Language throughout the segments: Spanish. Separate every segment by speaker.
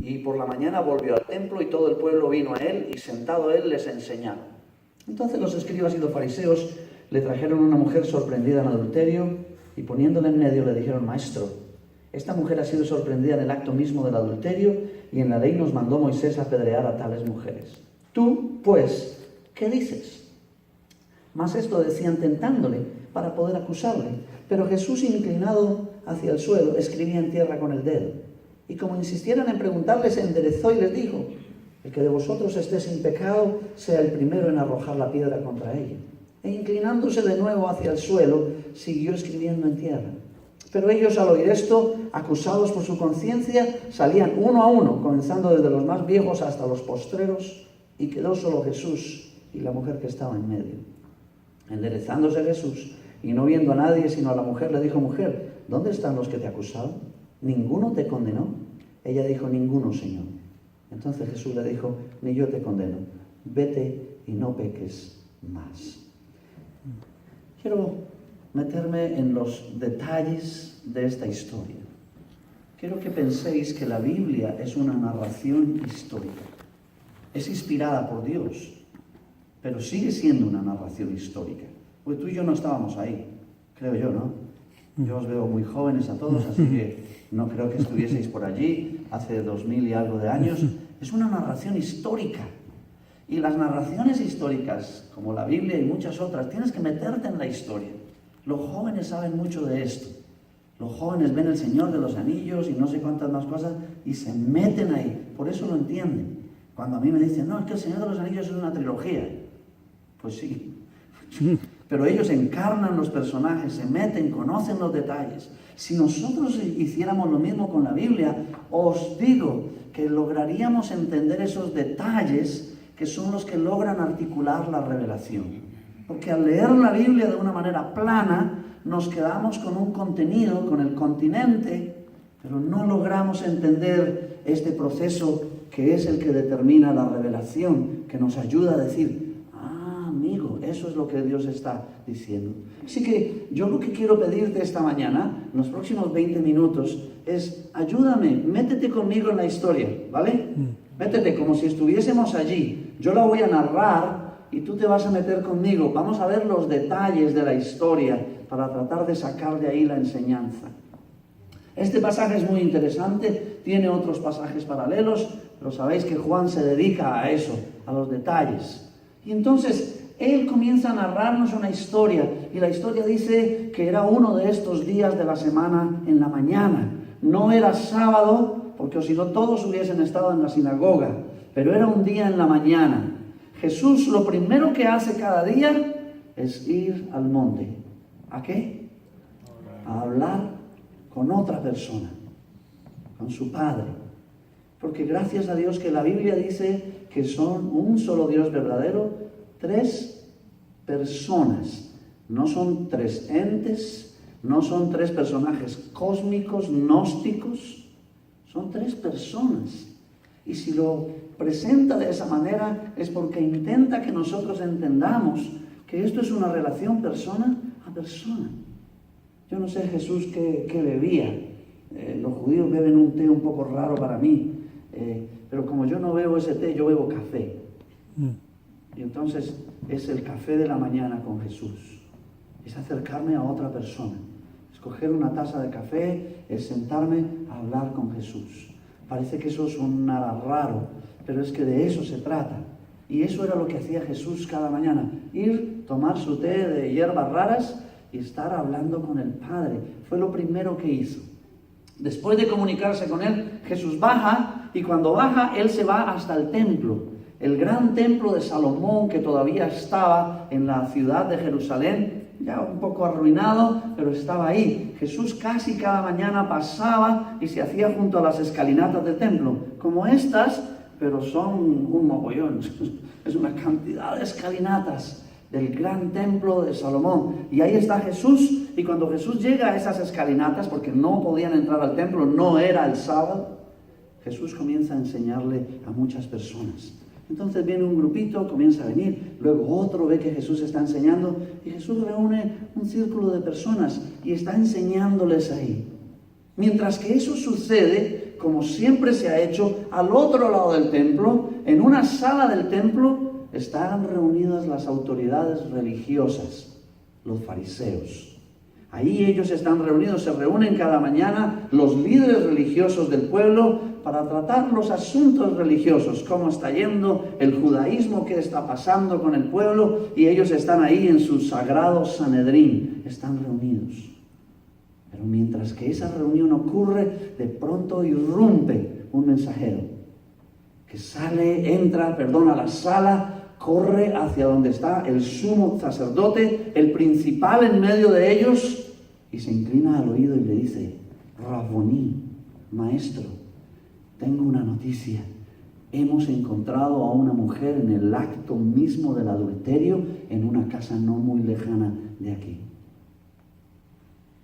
Speaker 1: Y por la mañana volvió al templo y todo el pueblo vino a él y sentado él les enseñaba. Entonces los escribas y los fariseos le trajeron una mujer sorprendida en adulterio y poniéndola en medio le dijeron: Maestro, esta mujer ha sido sorprendida en el acto mismo del adulterio y en la ley nos mandó Moisés apedrear a tales mujeres. Tú, pues, ¿qué dices? Mas esto decían tentándole para poder acusarle. Pero Jesús, inclinado hacia el suelo, escribía en tierra con el dedo. Y como insistieran en preguntarle, se enderezó y les dijo: el que de vosotros esté sin pecado, sea el primero en arrojar la piedra contra ella. E inclinándose de nuevo hacia el suelo, siguió escribiendo en tierra. Pero ellos, al oír esto, acusados por su conciencia, salían uno a uno, comenzando desde los más viejos hasta los postreros, y quedó solo Jesús y la mujer que estaba en medio. Enderezándose Jesús, y no viendo a nadie sino a la mujer, le dijo: Mujer, ¿dónde están los que te acusaban? ¿Ninguno te condenó? Ella dijo: Ninguno, Señor. Entonces Jesús le dijo: Ni yo te condeno. Vete y no peques más. Quiero meterme en los detalles de esta historia. Quiero que penséis que la Biblia es una narración histórica. Es inspirada por Dios, pero sigue siendo una narración histórica. Pues tú y yo no estábamos ahí, creo yo, ¿no? Yo os veo muy jóvenes a todos, así que no creo que estuvieseis por allí hace 2000 y algo de años. Es una narración histórica. Y las narraciones históricas, como la Biblia y muchas otras, tienes que meterte en la historia. Los jóvenes saben mucho de esto. Los jóvenes ven El Señor de los Anillos y no sé cuántas más cosas y se meten ahí. Por eso lo entienden. Cuando a mí me dicen: no, es que El Señor de los Anillos es una trilogía. Pues sí. Pero ellos encarnan los personajes, se meten, conocen los detalles. Si nosotros hiciéramos lo mismo con la Biblia, os digo que lograríamos entender esos detalles que son los que logran articular la revelación. Porque al leer la Biblia de una manera plana, nos quedamos con un contenido, con el continente, pero no logramos entender este proceso que es el que determina la revelación, que nos ayuda a decir: ah, amigo, eso es lo que Dios está diciendo. Así que yo lo que quiero pedirte esta mañana, en los próximos 20 minutos, es: ayúdame, métete conmigo en la historia, ¿vale? Métete como si estuviésemos allí. Yo la voy a narrar y tú te vas a meter conmigo. Vamos a ver los detalles de la historia para tratar de sacar de ahí la enseñanza. Este pasaje es muy interesante, tiene otros pasajes paralelos, pero sabéis que Juan se dedica a eso, a los detalles. Y entonces él comienza a narrarnos una historia, y la historia dice que era uno de estos días de la semana en la mañana. No era sábado, porque si no todos hubiesen estado en la sinagoga, pero era un día en la mañana. Jesús lo primero que hace cada día es ir al monte. ¿A qué? A hablar con otra persona, con su Padre. Porque gracias a Dios que la Biblia dice que son un solo Dios verdadero, 3 personas. No son 3 entes, no son 3 personajes cósmicos, gnósticos, son 3 personas. Y si lo presenta de esa manera es porque intenta que nosotros entendamos que esto es una relación persona a persona. Yo no sé Jesús qué bebía. Los judíos beben un té un poco raro para mí, pero como yo no bebo ese té, yo bebo café. Y entonces es el café de la mañana con Jesús. Es acercarme a otra persona. Escoger una taza de café, es sentarme a hablar con Jesús. Parece que eso es nada raro, pero es que de eso se trata. Y eso era lo que hacía Jesús cada mañana. Ir, tomar su té de hierbas raras y estar hablando con el Padre. Fue lo primero que hizo. Después de comunicarse con Él, Jesús baja, y cuando baja, Él se va hasta el templo. El gran templo de Salomón, que todavía estaba en la ciudad de Jerusalén, ya un poco arruinado, pero estaba ahí. Jesús casi cada mañana pasaba y se hacía junto a las escalinatas del templo, como estas, pero son un mogollón. Es una cantidad de escalinatas del gran templo de Salomón. Y ahí está Jesús, y cuando Jesús llega a esas escalinatas, porque no podían entrar al templo, no era el sábado, Jesús comienza a enseñarle a muchas personas. Entonces viene un grupito, comienza a venir, luego otro ve que Jesús está enseñando, y Jesús reúne un círculo de personas y está enseñándoles ahí. Mientras que eso sucede, como siempre se ha hecho, al otro lado del templo, en una sala del templo, están reunidas las autoridades religiosas, los fariseos. Ahí ellos están reunidos, se reúnen cada mañana los líderes religiosos del pueblo para tratar los asuntos religiosos, cómo está yendo el judaísmo, qué está pasando con el pueblo, y ellos están ahí en su sagrado Sanedrín, están reunidos. Pero mientras que esa reunión ocurre, de pronto irrumpe un mensajero que entra a la sala, corre hacia donde está el sumo sacerdote, el principal en medio de ellos, y se inclina al oído y le dice: Raboní, maestro, tengo una noticia. Hemos encontrado a una mujer en el acto mismo del adulterio en una casa no muy lejana de aquí.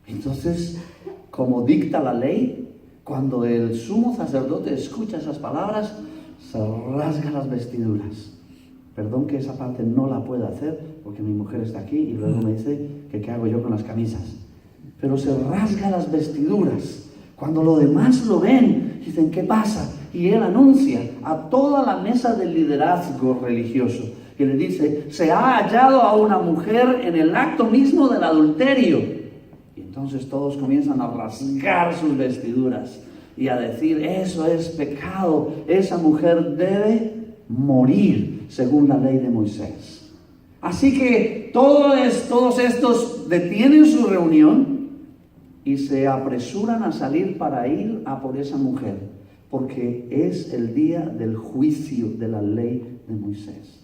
Speaker 1: Entonces, como dicta la ley, cuando el sumo sacerdote escucha esas palabras, se rasga las vestiduras. Perdón que esa parte no la pueda hacer porque mi mujer está aquí y luego me dice que qué hago yo con las camisas. Pero se rasga las vestiduras. Cuando los demás lo ven, dicen: ¿qué pasa? Y él anuncia a toda la mesa del liderazgo religioso y le dice: se ha hallado a una mujer en el acto mismo del adulterio. Y entonces todos comienzan a rasgar sus vestiduras y a decir: eso es pecado, esa mujer debe morir según la ley de Moisés. Así que todos estos detienen su reunión y se apresuran a salir para ir a por esa mujer, porque es el día del juicio de la ley de Moisés.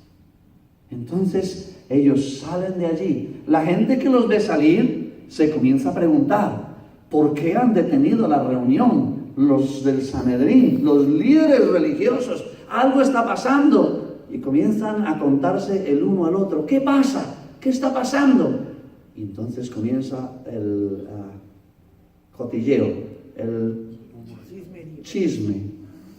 Speaker 1: Entonces ellos salen de allí. La gente que los ve salir se comienza a preguntar: ¿por qué han detenido la reunión? Los del Sanedrín, los líderes religiosos, algo está pasando. Y comienzan a contarse el uno al otro: ¿qué pasa? ¿Qué está pasando? Y entonces comienza el cotilleo, el chisme,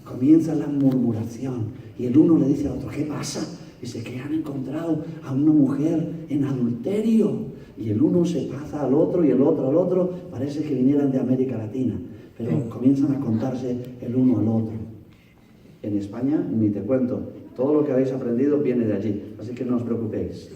Speaker 1: comienza la murmuración. Y el uno le dice al otro: ¿qué pasa? Dice que han encontrado a una mujer en adulterio. Y el uno se pasa al otro y el otro al otro. Parece que vinieran de América Latina, pero comienzan a contarse el uno al otro. En España, ni te cuento, todo lo que habéis aprendido viene de allí, así que no os preocupéis.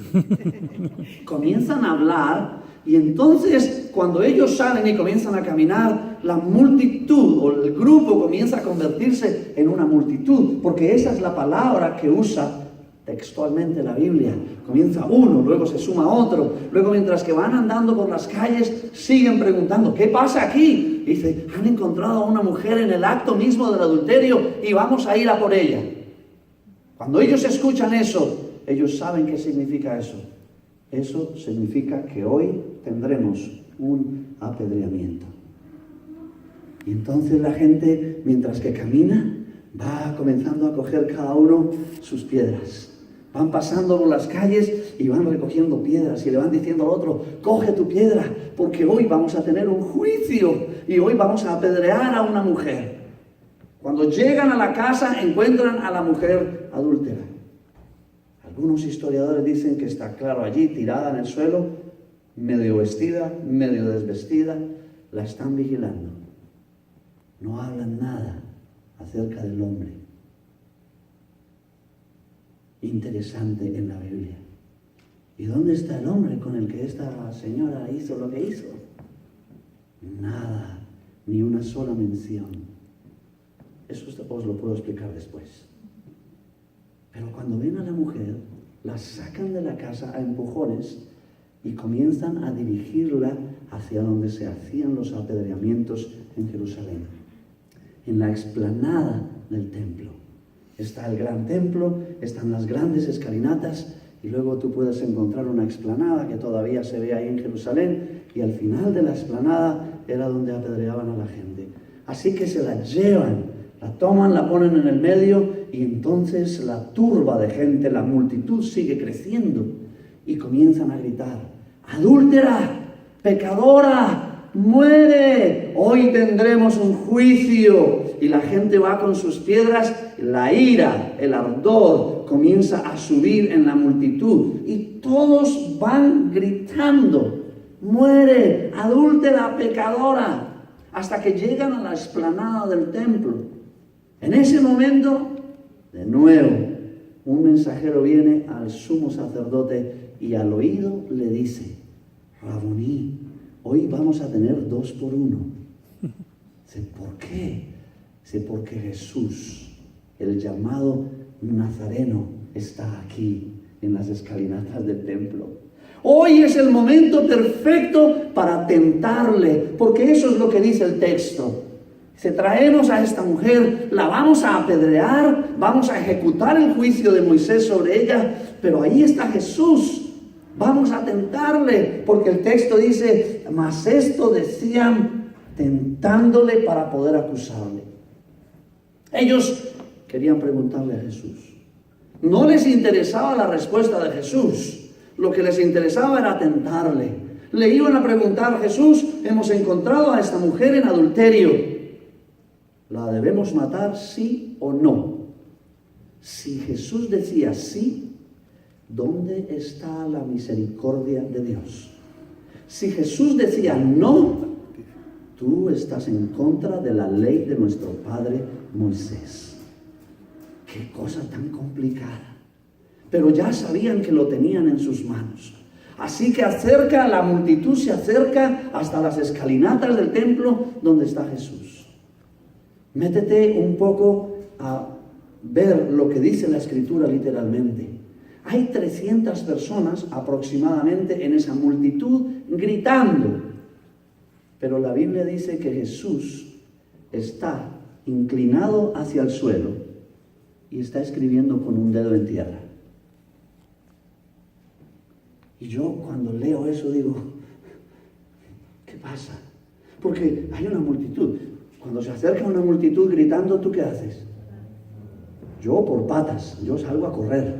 Speaker 1: Comienzan a hablar y entonces cuando ellos salen y comienzan a caminar, la multitud o el grupo comienza a convertirse en una multitud, porque esa es la palabra que usa textualmente la Biblia. Comienza uno, luego se suma otro, luego mientras que van andando por las calles siguen preguntando: ¿qué pasa aquí? Y dice: han encontrado a una mujer en el acto mismo del adulterio y vamos a ir a por ella. Cuando ellos escuchan eso, ellos saben qué significa eso. Eso significa que hoy tendremos un apedreamiento. Y entonces la gente, mientras que camina, va comenzando a coger cada uno sus piedras. Van pasando por las calles y van recogiendo piedras y le van diciendo al otro: coge tu piedra, porque hoy vamos a tener un juicio y hoy vamos a apedrear a una mujer. Cuando llegan a la casa, encuentran a la mujer adúltera. Algunos historiadores dicen que está claro allí, tirada en el suelo, medio vestida, medio desvestida. La están vigilando. No hablan nada acerca del hombre. Interesante en la Biblia. ¿Y dónde está el hombre con el que esta señora hizo lo que hizo? Nada, ni una sola mención. Eso os lo puedo explicar después. Pero cuando ven a la mujer, la sacan de la casa a empujones y comienzan a dirigirla hacia donde se hacían los apedreamientos en Jerusalén. En la explanada del templo. Está el gran templo, están las grandes escalinatas y luego tú puedes encontrar una explanada que todavía se ve ahí en Jerusalén, y al final de la explanada era donde apedreaban a la gente. Así que se la llevan, la toman, la ponen en el medio y entonces la turba de gente, la multitud sigue creciendo y comienzan a gritar: ¡adúltera! ¡Pecadora! ¡Muere! Hoy tendremos un juicio. Y la gente va con sus piedras, la ira, el ardor comienza a subir en la multitud y todos van gritando: ¡muere! ¡Adúltera! ¡Pecadora! hasta que llegan a la explanada del templo. En ese momento, de nuevo, un mensajero viene al sumo sacerdote y al oído le dice: Raboní, hoy vamos a tener 2 por 1. Dice, ¿por qué? Dice, porque Jesús, el llamado Nazareno, está aquí en las escalinatas del templo. Hoy es el momento perfecto para tentarle, porque eso es lo que dice el texto. Dice, traemos a esta mujer, la vamos a apedrear, vamos a ejecutar el juicio de Moisés sobre ella, pero ahí está Jesús, vamos a tentarle, porque el texto dice, mas esto decían tentándole para poder acusarle. Ellos querían preguntarle a Jesús. No les interesaba la respuesta de Jesús, lo que les interesaba era tentarle. Le iban a preguntar, Jesús, hemos encontrado a esta mujer en adulterio. ¿La debemos matar, sí o no? Si Jesús decía sí, ¿dónde está la misericordia de Dios? Si Jesús decía no, tú estás en contra de la ley de nuestro padre Moisés. Qué cosa tan complicada. Pero ya sabían que lo tenían en sus manos. Así que la multitud se acerca hasta las escalinatas del templo donde está Jesús. Métete un poco a ver lo que dice la Escritura literalmente. Hay 300 personas aproximadamente en esa multitud gritando. Pero la Biblia dice que Jesús está inclinado hacia el suelo y está escribiendo con un dedo en tierra. Y yo cuando leo eso digo, ¿qué pasa? Porque hay una multitud. Cuando se acerca una multitud gritando, ¿tú qué haces? Yo por patas, yo salgo a correr.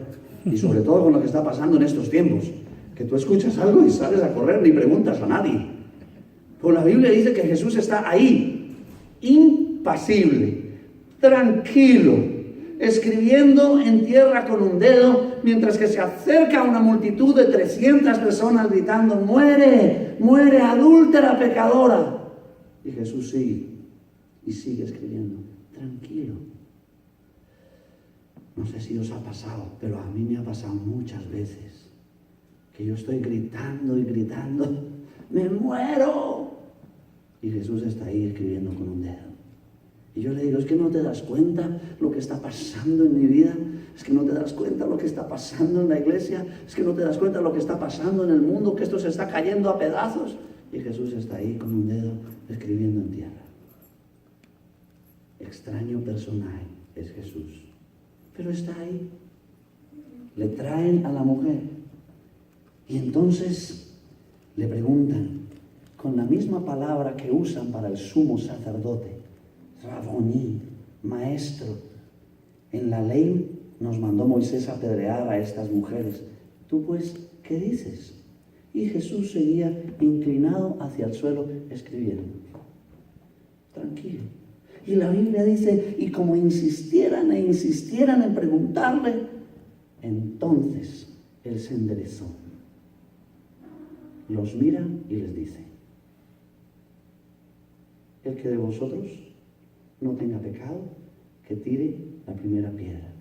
Speaker 1: Y sobre todo con lo que está pasando en estos tiempos, que tú escuchas algo y sales a correr, ni preguntas a nadie. Pero la Biblia dice que Jesús está ahí, impasible, tranquilo, escribiendo en tierra con un dedo, mientras que se acerca una multitud de 300 personas gritando, muere, muere, adúltera, pecadora. Y Jesús sigue, y sigue escribiendo, tranquilo. No sé si os ha pasado, pero a mí me ha pasado muchas veces, que yo estoy gritando y gritando, ¡me muero! Y Jesús está ahí escribiendo con un dedo. Y yo le digo, es que no te das cuenta lo que está pasando en mi vida, es que no te das cuenta lo que está pasando en la iglesia, es que no te das cuenta lo que está pasando en el mundo, que esto se está cayendo a pedazos. Y Jesús está ahí con un dedo escribiendo en tierra. Extraño personaje es Jesús, pero está ahí. Le traen a la mujer y entonces le preguntan con la misma palabra que usan para el sumo sacerdote, Raboní, maestro. En la ley nos mandó Moisés a apedrear a estas mujeres. ¿Tú pues qué dices? Y Jesús seguía inclinado hacia el suelo escribiendo. Tranquilo. Y la Biblia dice, y como insistieran e insistieran en preguntarle, entonces él se enderezó. Los mira y les dice, el que de vosotros no tenga pecado, que tire la primera piedra.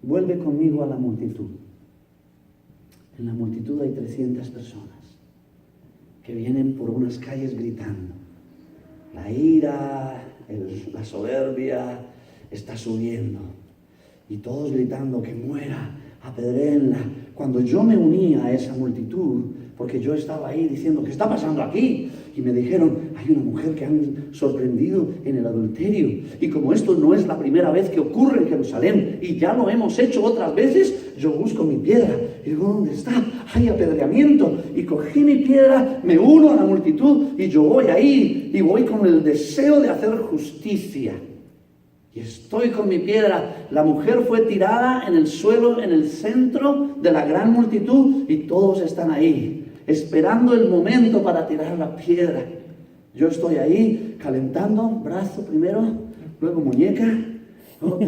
Speaker 1: Vuelve conmigo a la multitud. En la multitud hay 300 personas que vienen por unas calles gritando. La ira, la soberbia está subiendo. Y todos gritando que muera, apedréenla. Cuando yo me unía a esa multitud, porque yo estaba ahí diciendo, ¿qué está pasando aquí? Y me dijeron, hay una mujer que han sorprendido en el adulterio. Y como esto no es la primera vez que ocurre en Jerusalén, y ya lo hemos hecho otras veces, yo busco mi piedra. Y digo, ¿dónde está? Hay apedreamiento. Y cogí mi piedra, me uno a la multitud, y yo voy ahí, y voy con el deseo de hacer justicia. Y estoy con mi piedra. La mujer fue tirada en el suelo, en el centro de la gran multitud, y todos están ahí, esperando el momento para tirar la piedra. Yo estoy ahí calentando, brazo primero, luego muñeca. No,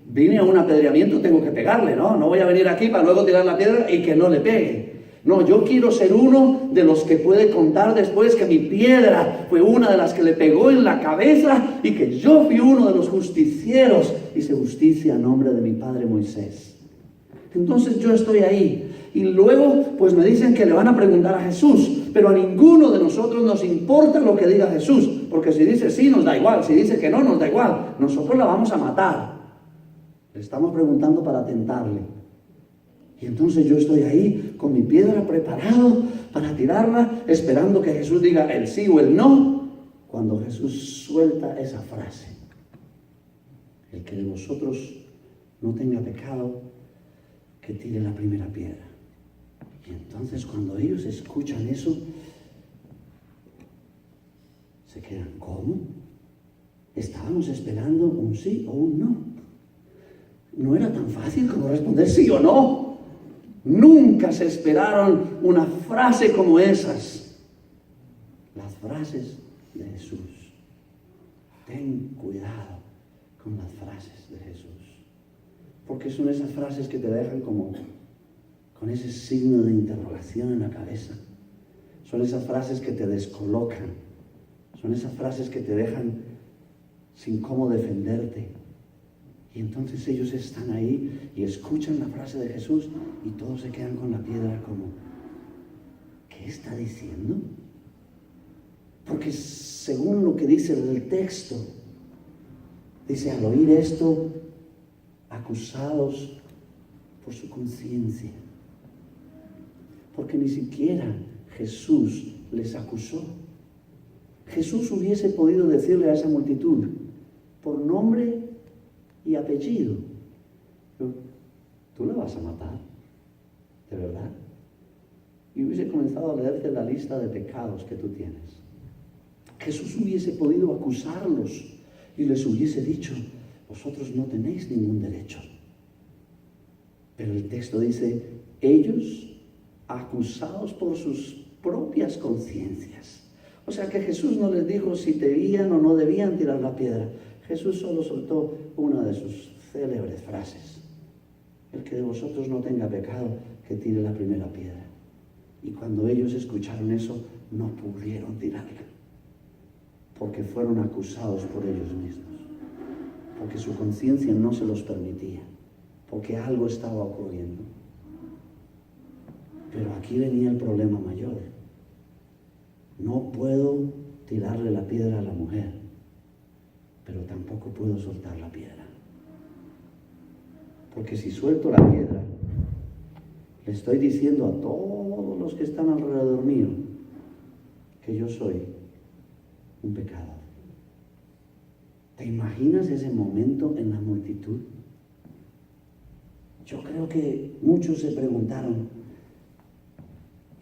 Speaker 1: vine a un apedreamiento, tengo que pegarle, ¿no? No voy a venir aquí para luego tirar la piedra y que no le pegue. No, yo quiero ser uno de los que puede contar después que mi piedra fue una de las que le pegó en la cabeza y que yo fui uno de los justicieros. Hice justicia a nombre de mi padre Moisés. Entonces yo estoy ahí. Y luego pues me dicen que le van a preguntar a Jesús, pero a ninguno de nosotros nos importa lo que diga Jesús, porque si dice sí nos da igual, si dice que no nos da igual, nosotros la vamos a matar. Le estamos preguntando para tentarle. Y entonces yo estoy ahí con mi piedra preparado para tirarla, esperando que Jesús diga el sí o el no, cuando Jesús suelta esa frase: el que de vosotros no tenga pecado, que tire la primera piedra. Y entonces cuando ellos escuchan eso, se quedan, ¿cómo? Estábamos esperando un sí o un no. No era tan fácil como responder sí o no. Nunca se esperaron una frase como esas. Las frases de Jesús. Ten cuidado con las frases de Jesús. Porque son esas frases que te dejan como con ese signo de interrogación en la cabeza. Son esas frases que te descolocan. Son esas frases que te dejan sin cómo defenderte. Y entonces ellos están ahí y escuchan la frase de Jesús y todos se quedan con la piedra como, ¿qué está diciendo? Porque según lo que dice el texto, dice, al oír esto, acusados por su conciencia. Porque ni siquiera Jesús les acusó. Jesús hubiese podido decirle a esa multitud, por nombre y apellido, tú la vas a matar, ¿de verdad? Y hubiese comenzado a leerte la lista de pecados que tú tienes. Jesús hubiese podido acusarlos y les hubiese dicho, vosotros no tenéis ningún derecho. Pero el texto dice, ellos acusados por sus propias conciencias. O sea que Jesús no les dijo si debían o no debían tirar la piedra. Jesús solo soltó una de sus célebres frases. El que de vosotros no tenga pecado, que tire la primera piedra. Y cuando ellos escucharon eso, no pudieron tirarla. Porque fueron acusados por ellos mismos. Porque su conciencia no se los permitía. Porque algo estaba ocurriendo. Pero aquí venía el problema mayor. No puedo tirarle la piedra a la mujer, pero tampoco puedo soltar la piedra. Porque si suelto la piedra, le estoy diciendo a todos los que están alrededor mío que yo soy un pecador. ¿Te imaginas ese momento en la multitud? Yo creo que muchos se preguntaron,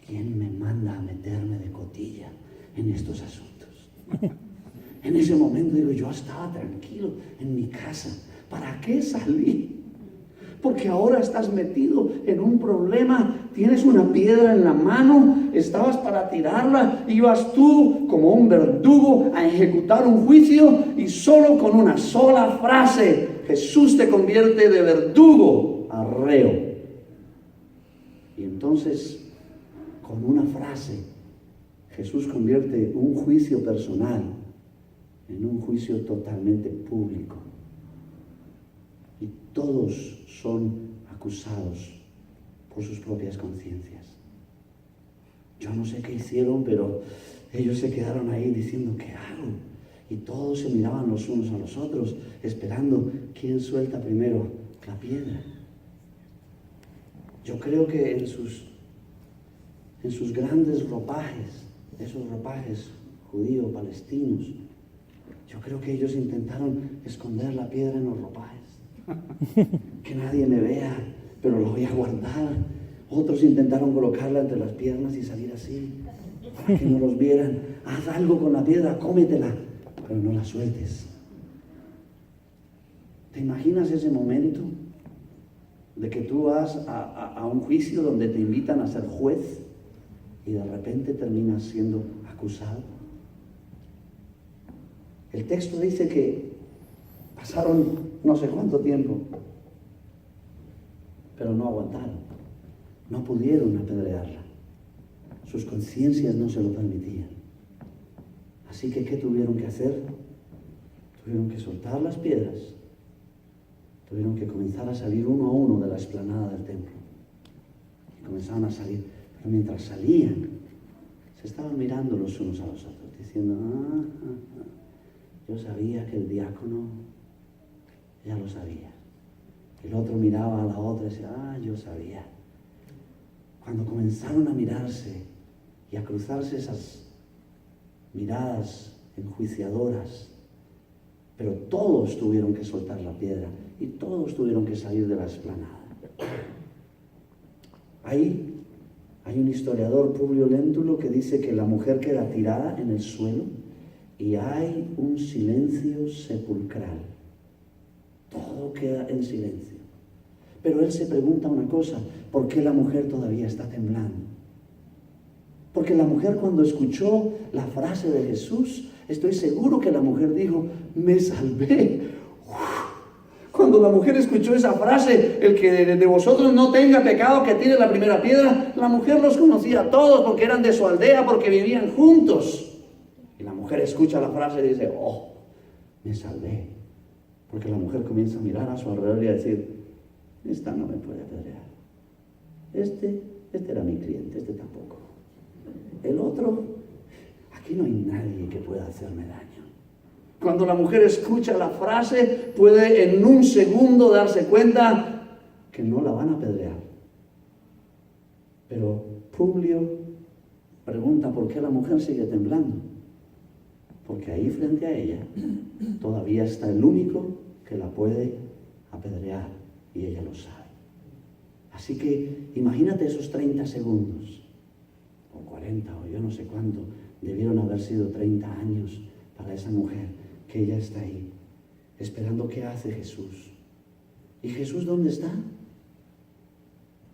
Speaker 1: ¿quién me manda a meterme de cotilla en estos asuntos? En ese momento digo, yo estaba tranquilo en mi casa. ¿Para qué salí? Porque ahora estás metido en un problema. Tienes una piedra en la mano, estabas para tirarla, ibas tú como un verdugo a ejecutar un juicio y solo con una sola frase Jesús te convierte de verdugo a reo. Y entonces, con una frase, Jesús convierte un juicio personal en un juicio totalmente público. Y todos son acusados por sus propias conciencias. Yo no sé qué hicieron, pero ellos se quedaron ahí diciendo, ¿qué hago? Y todos se miraban los unos a los otros, esperando quién suelta primero la piedra. Yo creo que en sus grandes ropajes, esos ropajes judío-palestinos, yo creo que ellos intentaron esconder la piedra en los ropajes. Que nadie me vea, pero lo voy a guardar. Otros intentaron colocarla entre las piernas y salir así, para que no los vieran. Haz algo con la piedra, cómetela, pero no la sueltes. ¿Te imaginas ese momento de que tú vas a un juicio donde te invitan a ser juez y de repente terminas siendo acusado? El texto dice que pasaron no sé cuánto tiempo, pero no aguantaron, no pudieron apedrearla. sus conciencias no se lo permitían. Así que, ¿qué tuvieron que hacer? Tuvieron que soltar las piedras. Tuvieron que comenzar a salir uno a uno de la explanada del templo. Y comenzaron a salir. Pero mientras salían, se estaban mirando los unos a los otros, diciendo, yo sabía que el diácono ya lo sabía. El otro miraba a la otra y decía, yo sabía. Cuando comenzaron a mirarse y a cruzarse esas miradas enjuiciadoras, pero todos tuvieron que soltar la piedra y todos tuvieron que salir de la explanada. Ahí hay un historiador, Publio Lentulus, que dice que la mujer queda tirada en el suelo y hay un silencio sepulcral. Todo queda en silencio. Pero él se pregunta una cosa, ¿por qué la mujer todavía está temblando? Porque la mujer, cuando escuchó la frase de Jesús, estoy seguro que la mujer dijo, me salvé. Cuando la mujer escuchó esa frase, el que de vosotros no tenga pecado, que tire la primera piedra, la mujer los conocía a todos porque eran de su aldea, porque vivían juntos. Y la mujer escucha la frase y dice, me salvé. Porque la mujer comienza a mirar a su alrededor y a decir, esta no me puede apedrear. Este era mi cliente, este tampoco. El otro, aquí no hay nadie que pueda hacerme daño. Cuando la mujer escucha la frase, puede en un segundo darse cuenta que no la van a apedrear. Pero Publio pregunta por qué la mujer sigue temblando. Porque ahí frente a ella todavía está el único que la puede apedrear y ella lo sabe. Así que imagínate esos 30 segundos, o 40, o yo no sé cuánto, debieron haber sido 30 años para esa mujer, que ella está ahí, esperando qué hace Jesús. ¿Y Jesús dónde está?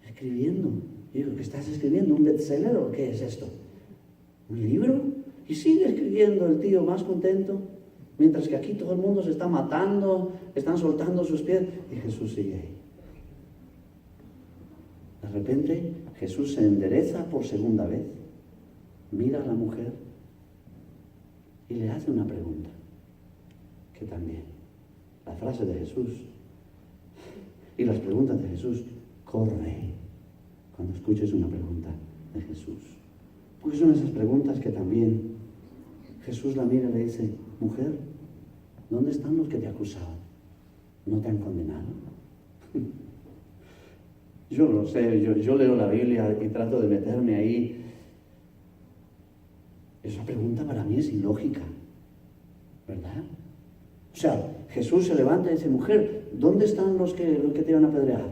Speaker 1: Escribiendo. Digo, ¿qué estás escribiendo? ¿Un bestseller o qué es esto? ¿Un libro? Y sigue escribiendo el tío más contento, mientras que aquí todo el mundo se está matando, están soltando sus pies, y Jesús sigue ahí. De repente Jesús se endereza por segunda vez, mira a la mujer y le hace una pregunta, que también, la frase de Jesús y las preguntas de Jesús, corre cuando escuches una pregunta de Jesús. Porque son esas preguntas que también Jesús la mira y le dice, mujer, ¿dónde están los que te acusaban? ¿No te han condenado? Yo lo sé, yo leo la Biblia y trato de meterme ahí. Esa pregunta para mí es ilógica, ¿verdad? O sea, Jesús se levanta y dice, mujer, ¿dónde están los que te iban a apedrear?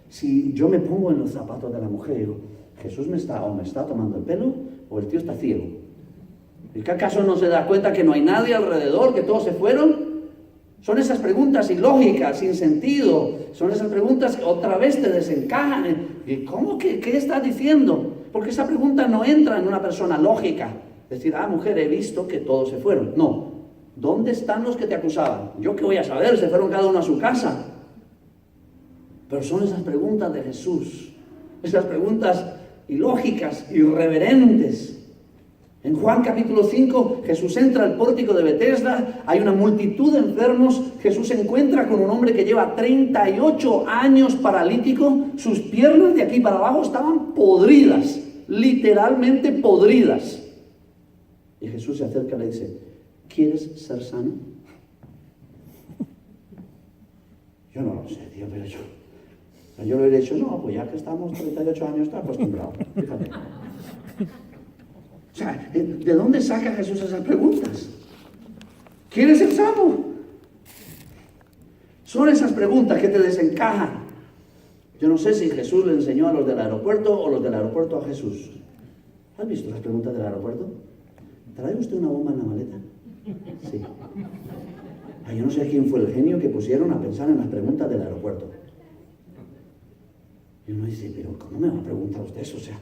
Speaker 1: Si yo me pongo en los zapatos de la mujer y digo, Jesús me está tomando el pelo o el tío está ciego. ¿Y qué acaso no se da cuenta que no hay nadie alrededor, que todos se fueron? Son esas preguntas ilógicas, sin sentido. Son esas preguntas que otra vez te desencajan. ¿Y cómo? ¿Qué estás diciendo? Porque esa pregunta no entra en una persona lógica. Decir, mujer, he visto que todos se fueron. No. ¿Dónde están los que te acusaban? ¿Yo qué voy a saber? Se fueron cada uno a su casa. Pero son esas preguntas de Jesús. Esas preguntas ilógicas, irreverentes. En Juan capítulo 5, Jesús entra al pórtico de Betesda, hay una multitud de enfermos, Jesús se encuentra con un hombre que lleva 38 años paralítico, sus piernas de aquí para abajo estaban podridas, literalmente podridas. Y Jesús se acerca y le dice, ¿quieres ser sano? Yo no lo sé, tío, pero yo le he dicho, no, pues ya que estamos 38 años, está acostumbrado, fíjate. O sea, ¿de dónde saca Jesús esas preguntas? ¿Quieres ser sano? Son esas preguntas que te desencajan. Yo no sé si Jesús le enseñó a los del aeropuerto o los del aeropuerto a Jesús. ¿Has visto las preguntas del aeropuerto? ¿Trae usted una bomba en la maleta? Sí. Yo no sé quién fue el genio que pusieron a pensar en las preguntas del aeropuerto. Y uno dice, pero ¿cómo me va a preguntar usted eso? O sea...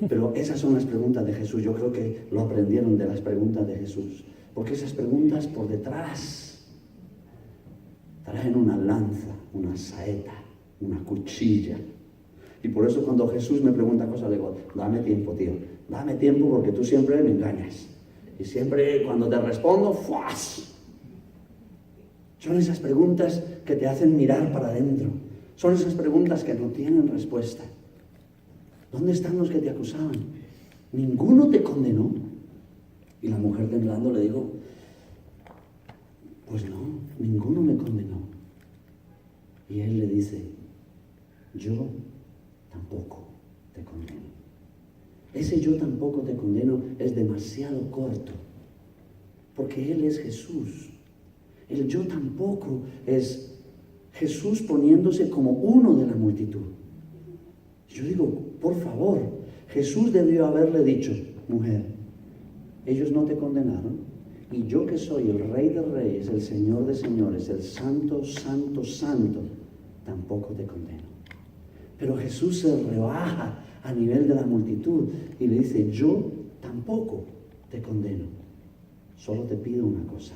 Speaker 1: Pero esas son las preguntas de Jesús. Yo creo que lo aprendieron de las preguntas de Jesús. Porque esas preguntas por detrás traen una lanza, una saeta, una cuchilla.
Speaker 2: Y por eso cuando Jesús me pregunta cosas, le digo, dame tiempo, tío. Dame tiempo porque tú siempre me engañas. Y siempre cuando te respondo, ¡fuas! Son esas preguntas que te hacen mirar para adentro. Son esas preguntas que no tienen respuesta. ¿Dónde están los que te acusaban? ¿Ninguno te condenó? Y la mujer temblando le dijo, pues no, ninguno me condenó. Y él le dice, yo tampoco te condeno. Ese yo tampoco te condeno es demasiado corto, porque Él es Jesús. El yo tampoco es Jesús poniéndose como uno de la multitud. Yo digo, por favor, Jesús debió haberle dicho, mujer, ellos no te condenaron, y yo que soy el Rey de Reyes, el Señor de Señores, el Santo, Santo, Santo, tampoco te condeno. Pero Jesús se rebaja a nivel de la multitud y le dice, yo tampoco te condeno. Solo te pido una cosa,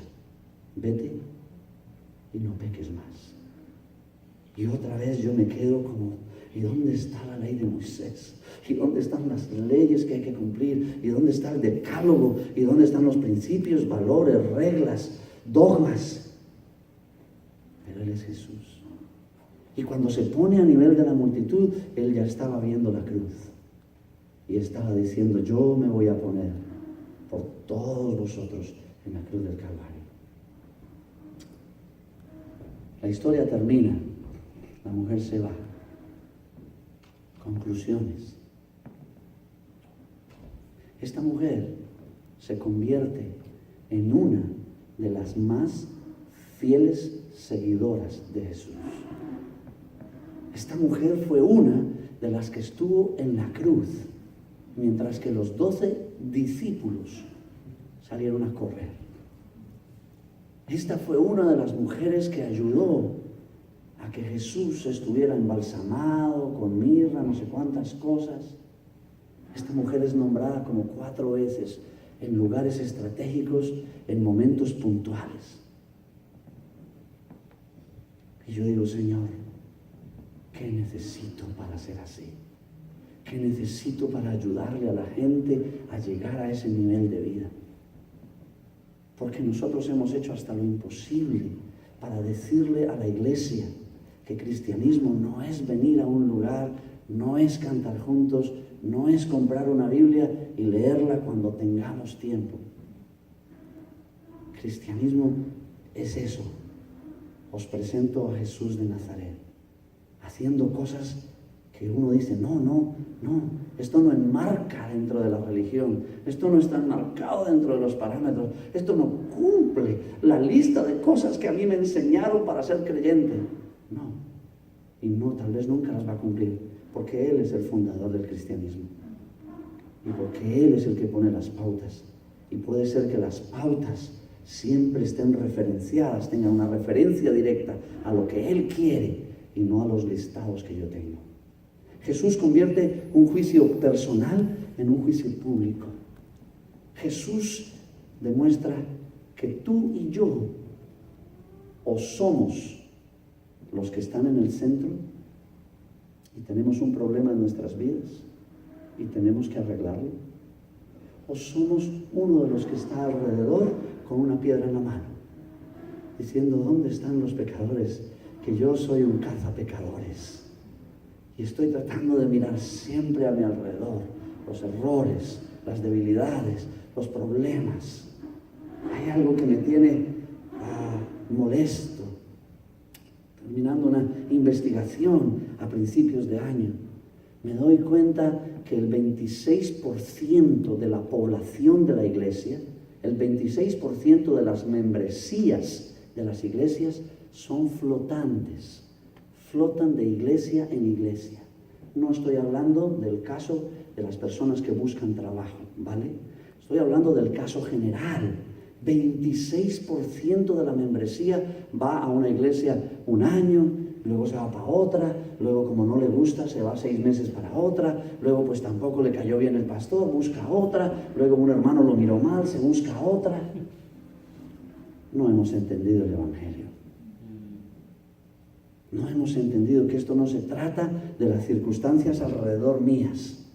Speaker 2: vete y no peques más. Y otra vez yo me quedo como, ¿y dónde está la ley de Moisés? ¿Y dónde están las leyes que hay que cumplir? ¿Y dónde está el decálogo? ¿Y dónde están los principios, valores, reglas, dogmas? Pero Él es Jesús. Y cuando se pone a nivel de la multitud, Él ya estaba viendo la cruz. Y estaba diciendo, yo me voy a poner por todos vosotros en la cruz del Calvario. La historia termina. La mujer se va. Conclusiones. Esta mujer se convierte en una de las más fieles seguidoras de Jesús. Esta mujer fue una de las que estuvo en la cruz, mientras que los 12 discípulos salieron a correr. Esta fue una de las mujeres que ayudó a que Jesús estuviera embalsamado con mirra, no sé cuántas cosas. Esta mujer es nombrada como 4 veces en lugares estratégicos, en momentos puntuales. Y yo digo, Señor, ¿qué necesito para ser así? ¿Qué necesito para ayudarle a la gente a llegar a ese nivel de vida? Porque nosotros hemos hecho hasta lo imposible para decirle a la iglesia que cristianismo no es venir a un lugar, no es cantar juntos, no es comprar una Biblia y leerla cuando tengamos tiempo. Cristianismo es eso. Os presento a Jesús de Nazaret, haciendo cosas que uno dice, no, esto no enmarca dentro de la religión, esto no está enmarcado dentro de los parámetros, esto no cumple la lista de cosas que a mí me enseñaron para ser creyente. No, y no, tal vez nunca las va a cumplir, porque Él es el fundador del cristianismo, y porque Él es el que pone las pautas, y puede ser que las pautas siempre estén referenciadas, tengan una referencia directa a lo que Él quiere, y no a los listados que yo tengo. Jesús convierte un juicio personal en un juicio público. Jesús demuestra que tú y yo o somos los que están en el centro y tenemos un problema en nuestras vidas y tenemos que arreglarlo, o somos uno de los que está alrededor con una piedra en la mano, diciendo, ¿dónde están los pecadores? Que yo soy un cazapecadores. Y estoy tratando de mirar siempre a mi alrededor, los errores, las debilidades, los problemas. Hay algo que me tiene molesto. Terminando una investigación a principios de año, me doy cuenta que el 26% de la población de la iglesia, el 26% de las membresías de las iglesias son flotantes. Flotan de iglesia en iglesia. No estoy hablando del caso de las personas que buscan trabajo, ¿vale? Estoy hablando del caso general. 26% de la membresía va a una iglesia un año, luego se va para otra, luego como no le gusta se va 6 meses para otra, luego pues tampoco le cayó bien el pastor, busca otra, luego un hermano lo miró mal, se busca otra. No hemos entendido el evangelio. No hemos entendido que esto no se trata de las circunstancias alrededor mías,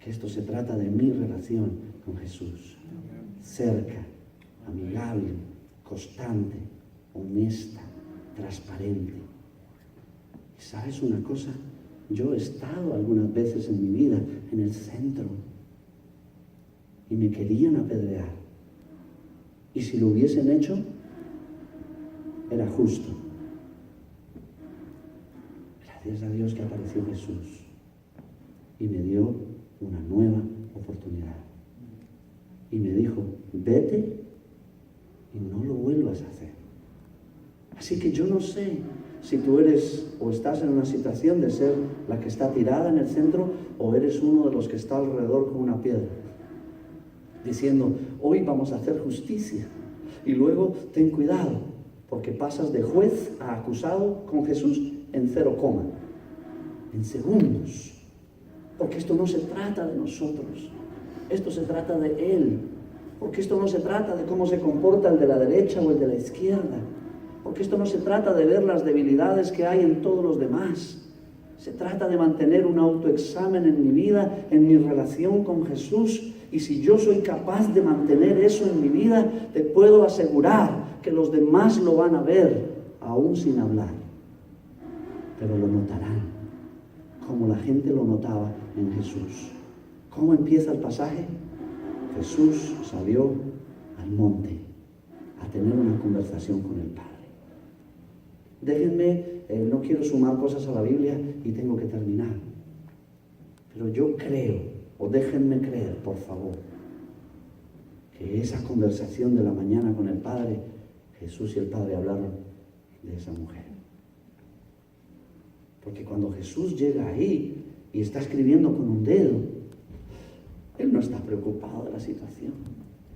Speaker 2: que esto se trata de mi relación con Jesús. Cerca, amigable, constante, honesta, transparente. ¿Y sabes una cosa? Yo he estado algunas veces en mi vida en el centro y me querían apedrear. Y si lo hubiesen hecho, era justo. Gracias a Dios que apareció Jesús y me dio una nueva oportunidad. Y me dijo, vete y no lo vuelvas a hacer. Así que yo no sé si tú eres o estás en una situación de ser la que está tirada en el centro o eres uno de los que está alrededor con una piedra, diciendo, hoy vamos a hacer justicia. Y luego ten cuidado, porque pasas de juez a acusado con Jesús en 0, en segundos. Porque esto no se trata de nosotros, esto se trata de Él. Porque esto no se trata de cómo se comporta el de la derecha o el de la izquierda. Porque esto no se trata de ver las debilidades que hay en todos los demás. Se trata de mantener un autoexamen en mi vida, en mi relación con Jesús. Y si yo soy capaz de mantener eso en mi vida, te puedo asegurar que los demás lo van a ver, aún sin hablar. Pero lo notarán, como la gente lo notaba en Jesús. ¿Cómo empieza el pasaje? Jesús salió al monte a tener una conversación con el Padre. Déjenme, no quiero sumar cosas a la Biblia y tengo que terminar. Pero yo creo, o déjenme creer, por favor, que esa conversación de la mañana con el Padre, Jesús y el Padre hablaron de esa mujer. Porque cuando Jesús llega ahí y está escribiendo con un dedo, Él no está preocupado de la situación.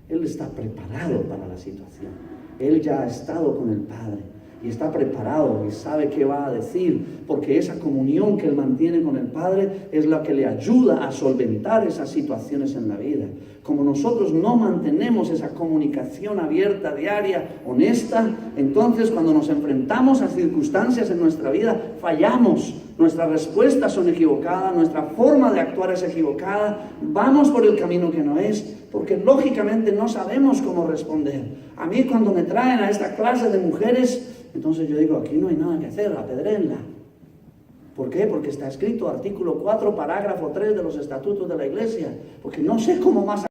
Speaker 2: Él está preparado para la situación. Él ya ha estado con el Padre y está preparado y sabe qué va a decir, porque esa comunión que Él mantiene con el Padre es la que le ayuda a solventar esas situaciones en la vida. Como nosotros no mantenemos esa comunicación abierta, diaria, honesta, entonces cuando nos enfrentamos a circunstancias en nuestra vida, fallamos. Nuestras respuestas son equivocadas, nuestra forma de actuar es equivocada, vamos por el camino que no es, porque lógicamente no sabemos cómo responder. A mí cuando me traen a esta clase de mujeres, entonces yo digo, aquí no hay nada que hacer, apedréenla. ¿Por qué? Porque está escrito artículo 4, parágrafo 3 de los estatutos de la iglesia, porque no sé cómo más